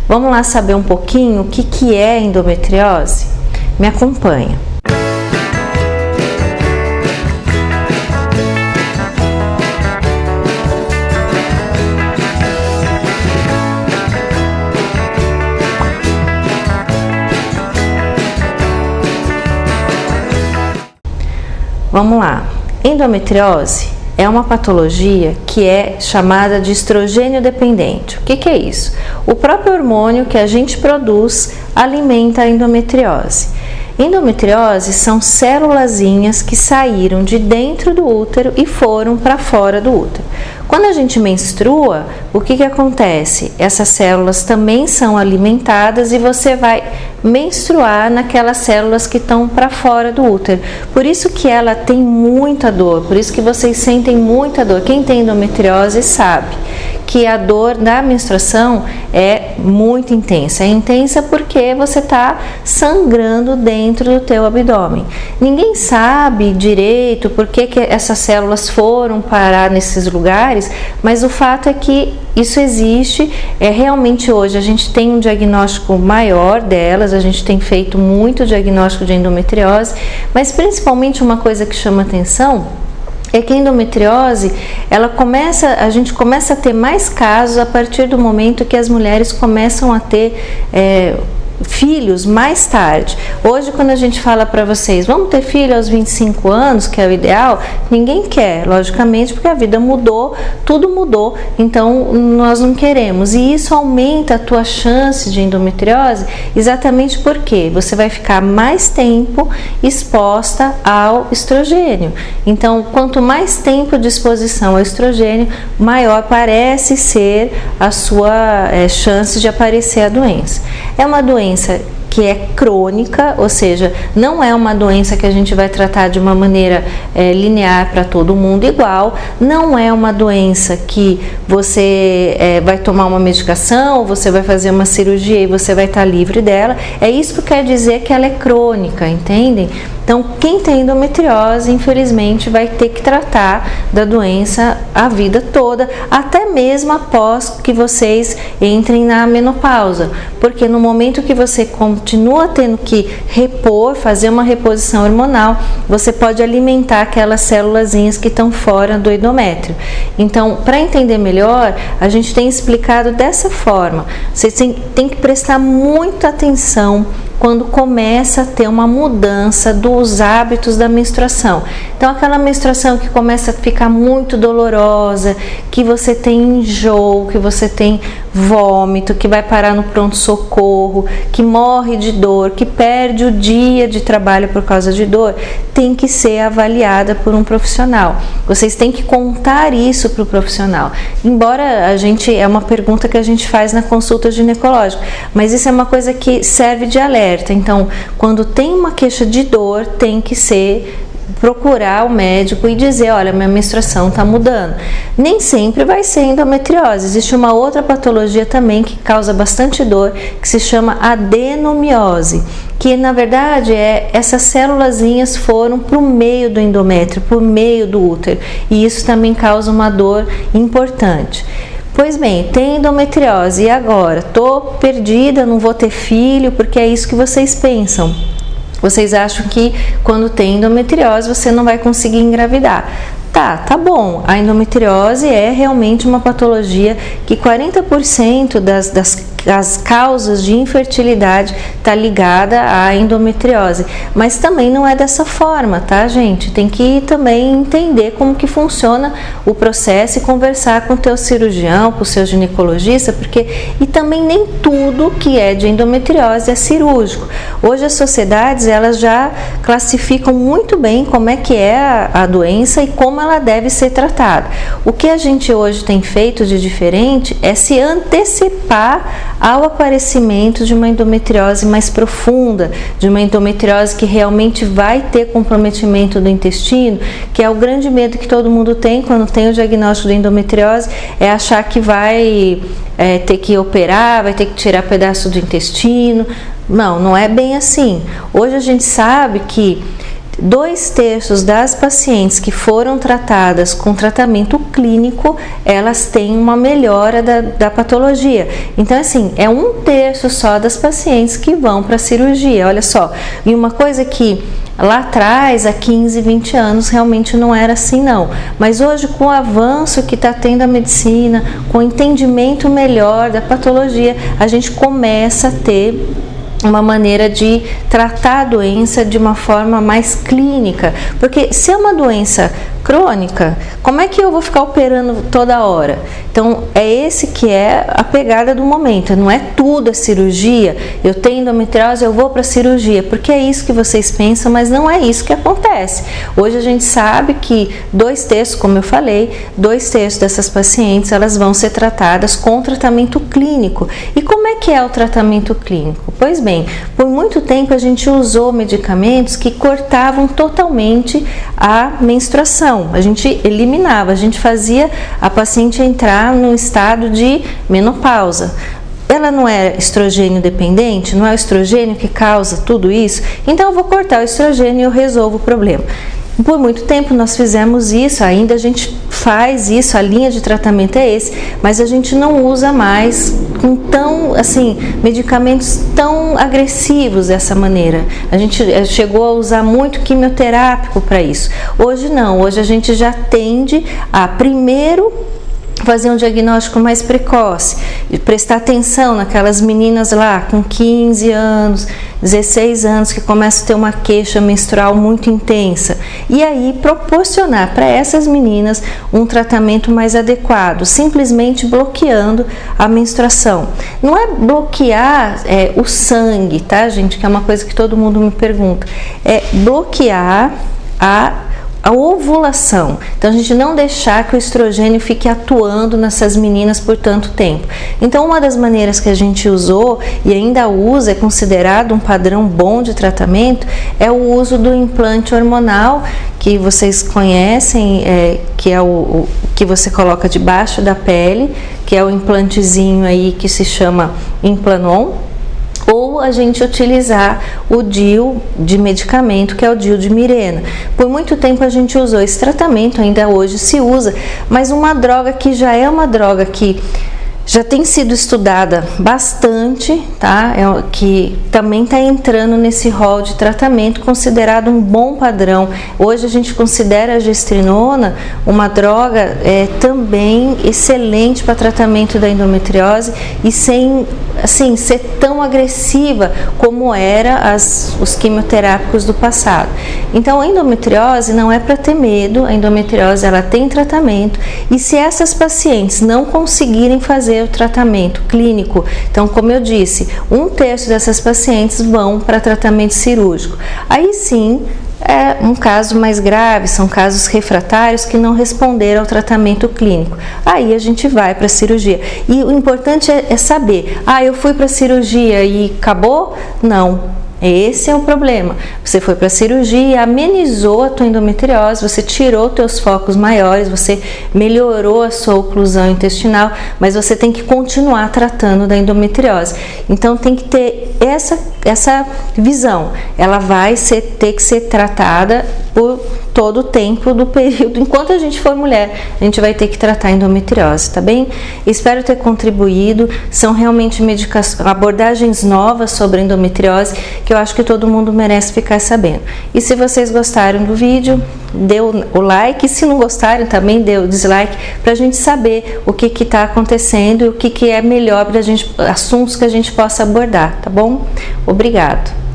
Vamos lá saber um pouquinho o que é endometriose? Me acompanha. Vamos lá. Endometriose é uma patologia que é chamada de estrogênio dependente. O que é isso? O próprio hormônio que a gente produz alimenta a endometriose. Endometriose são célulazinhas que saíram de dentro do útero e foram para fora do útero. Quando a gente menstrua, o que acontece? Essas células também são alimentadas e você vai menstruar naquelas células que estão para fora do útero. Por isso que ela tem muita dor, por isso que vocês sentem muita dor. Quem tem endometriose sabe que a dor da menstruação é muito intensa. É intensa porque você está sangrando dentro do teu abdômen. Ninguém sabe direito por que essas células foram parar nesses lugares, mas o fato é que isso existe. Realmente hoje a gente tem um diagnóstico maior delas, a gente tem feito muito diagnóstico de endometriose, mas principalmente uma coisa que chama atenção é que a endometriose, a gente começa a ter mais casos a partir do momento que as mulheres começam a ter filhos mais tarde. Hoje, quando a gente fala para vocês, vamos ter filho aos 25 anos, que é o ideal, ninguém quer, logicamente, porque a vida mudou, tudo mudou, então nós não queremos. E isso aumenta a tua chance de endometriose, exatamente porque você vai ficar mais tempo exposta ao estrogênio. Então, quanto mais tempo de exposição ao estrogênio, maior parece ser a sua chance de aparecer a doença. É uma doença que é crônica, ou seja, não é uma doença que a gente vai tratar de uma maneira linear para todo mundo igual, não é uma doença que você vai tomar uma medicação, ou você vai fazer uma cirurgia e você vai estar livre dela. É isso que quer dizer que ela é crônica, entendem? Então, quem tem endometriose, infelizmente, vai ter que tratar da doença a vida toda, até mesmo após que vocês entrem na menopausa, porque no momento que você continua tendo que fazer uma reposição hormonal, você pode alimentar aquelas célulazinhas que estão fora do endométrio. Então, para entender melhor, a gente tem explicado dessa forma. Vocês têm que prestar muita atenção quando começa a ter uma mudança dos hábitos da menstruação. Então, aquela menstruação que começa a ficar muito dolorosa, que você tem enjoo, que você tem vômito, que vai parar no pronto-socorro, que morre de dor, que perde o dia de trabalho por causa de dor, tem que ser avaliada por um profissional. Vocês têm que contar isso para o profissional. Embora é uma pergunta que a gente faz na consulta ginecológica, mas isso é uma coisa que serve de alerta. Então, quando tem uma queixa de dor, tem que procurar o médico e dizer, olha, minha menstruação está mudando. Nem sempre vai ser endometriose. Existe uma outra patologia também que causa bastante dor, que se chama adenomiose, que na verdade essas célulazinhas foram para o meio do endométrio, para o meio do útero, e isso também causa uma dor importante. Pois bem, tem endometriose e agora? Tô perdida, não vou ter filho, porque é isso que vocês pensam. Vocês acham que quando tem endometriose você não vai conseguir engravidar. Tá bom, a endometriose é realmente uma patologia que 40% das causas de infertilidade está ligada à endometriose, mas também não é dessa forma, tá, gente? Tem que também entender como que funciona o processo e conversar com o teu cirurgião, com o seu ginecologista, e também nem tudo que é de endometriose é cirúrgico. Hoje as sociedades, elas já classificam muito bem como é que é a doença e como ela deve ser tratada. O que a gente hoje tem feito de diferente é se antecipar ao aparecimento de uma endometriose mais profunda, de uma endometriose que realmente vai ter comprometimento do intestino, que é o grande medo que todo mundo tem quando tem o diagnóstico de endometriose, é achar que vai ter que operar, vai ter que tirar pedaço do intestino. Não é bem assim. Hoje a gente sabe que 2/3 das pacientes que foram tratadas com tratamento clínico, elas têm uma melhora da patologia. Então, assim, é 1/3 só das pacientes que vão para a cirurgia, olha só. E uma coisa que lá atrás, há 15, 20 anos, realmente não era assim não. Mas hoje, com o avanço que está tendo a medicina, com o entendimento melhor da patologia, a gente começa a ter uma maneira de tratar a doença de uma forma mais clínica, porque se é uma doença crônica, como é que eu vou ficar operando toda hora? Então, é esse que é a pegada do momento, não é tudo a cirurgia, eu tenho endometriose, eu vou para a cirurgia, porque é isso que vocês pensam, mas não é isso que acontece. Hoje a gente sabe que 2/3, como eu falei, 2/3 dessas pacientes, elas vão ser tratadas com tratamento clínico. E como é que é o tratamento clínico? Pois bem, por muito tempo a gente usou medicamentos que cortavam totalmente a menstruação. A gente eliminava, a gente fazia a paciente entrar num estado de menopausa. Ela não é estrogênio dependente, não é o estrogênio que causa tudo isso, então eu vou cortar o estrogênio e eu resolvo o problema. Por muito tempo nós fizemos isso, ainda a gente faz isso, a linha de tratamento é esse, mas a gente não usa mais com medicamentos tão agressivos dessa maneira. A gente chegou a usar muito quimioterápico para isso. Hoje não, hoje a gente já tende a primeiro fazer um diagnóstico mais precoce e prestar atenção naquelas meninas lá com 15 anos, 16 anos que começam a ter uma queixa menstrual muito intensa e aí proporcionar para essas meninas um tratamento mais adequado, simplesmente bloqueando a menstruação. Não é bloquear o sangue, tá, gente? Que é uma coisa que todo mundo me pergunta. É bloquear a ovulação. Então, a gente não deixar que o estrogênio fique atuando nessas meninas por tanto tempo. Então, uma das maneiras que a gente usou e ainda usa, é considerado um padrão bom de tratamento, é o uso do implante hormonal, que vocês conhecem, que é o que você coloca debaixo da pele, que é o implantezinho aí que se chama Implanon, ou a gente utilizar o DIU de medicamento, que é o DIU de Mirena. Por muito tempo a gente usou esse tratamento, ainda hoje se usa, mas uma droga que já é uma droga que já tem sido estudada bastante, tá? Que também está entrando nesse rol de tratamento, considerado um bom padrão. Hoje a gente considera a gestrinona uma droga também excelente para tratamento da endometriose e sem ser tão agressiva como era os quimioterápicos do passado. Então, a endometriose não é para ter medo, a endometriose ela tem tratamento e se essas pacientes não conseguirem fazer o tratamento clínico, então, como eu disse, 1/3 dessas pacientes vão para tratamento cirúrgico. Aí sim, é um caso mais grave, são casos refratários que não responderam ao tratamento clínico. Aí a gente vai para a cirurgia. E o importante é saber, eu fui para a cirurgia e acabou? Não. Esse é o problema. Você foi para a cirurgia, amenizou a tua endometriose, você tirou teus focos maiores, você melhorou a sua oclusão intestinal, mas você tem que continuar tratando da endometriose. Então tem que ter essa visão. Ela vai ter que ser tratada por todo o tempo do período. Enquanto a gente for mulher, a gente vai ter que tratar a endometriose, tá bem? Espero ter contribuído. São realmente abordagens novas sobre a endometriose que eu acho que todo mundo merece ficar sabendo. E se vocês gostaram do vídeo, dê o like. E se não gostarem, também dê o dislike, para a gente saber o que está acontecendo e o que é melhor para a gente, assuntos que a gente possa abordar, tá bom? Obrigado.